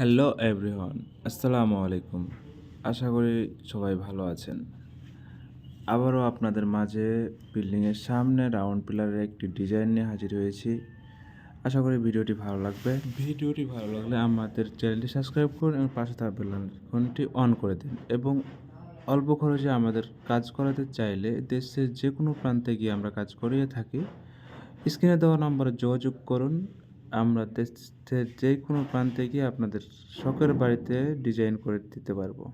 Hello everyone, আসসালামু আলাইকুম। আশা করি সবাই ভালো আছেন। আবারও আপনাদের মাঝে বিল্ডিংয়ের সামনে রাউন্ড পিলারের একটি ডিজাইন নিয়ে হাজির হয়েছি। আশা করি ভিডিওটি ভালো লাগবে। ভিডিওটি ভালো লাগলে আমাদের চ্যানেলটি সাবস্ক্রাইব করুন এবং পাশে থাকা বেল আইকনটি অন করে দিন এবং অল্প খরচে আমাদের কাজ করাতে চাইলে দেশের যে কোনো প্রান্তে গিয়ে আমরা কাজ করিয়ে থাকি। স্ক্রিনে দেওয়া নম্বরে যোগাযোগ করুন। আমরা দেশের যে কোনো প্রান্তে গিয়ে আপনাদের শখের বাড়িতে ডিজাইন করে দিতে পারবো।